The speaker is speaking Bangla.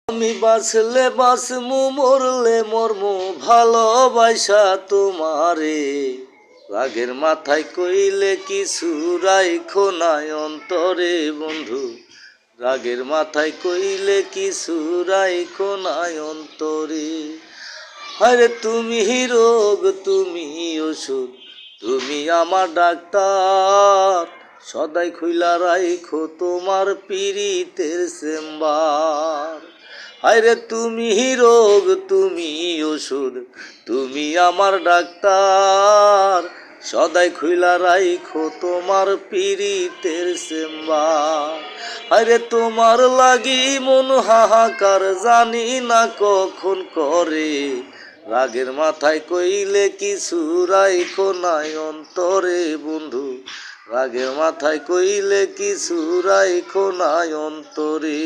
আমি বাঁচলে বাঁচমু মরলে মরমু ভালোবাসা তোমারে। রাগের মাথায় কইলে কিছু রাইখো নাই অন্তরে বন্ধু। রাগের মাথায় কইলে কিছু রাইখো নাই অন্তরে। আরে তুমি রোগ তুমি ওষুধ, তুমি আমার ডাক্তার। সদাই খুইলা রাইখো তোমার পীড়িতের চেম্বার। আরে তুমি রোগ তুমি ওষুধ, তুমি আমার ডাক্তার। সদাই খুইলা রাইখো তোমার পীড়িতের চেম্বার। আরে তোমার লাগি মন হাহাকার, জানি না কখন করে। রাগের মাথায় কইলে কিছু রাইখো নাই অন্তরে বন্ধু। রাগের মাথায় কইলে কিছু রাইখো নাই অন্তরে।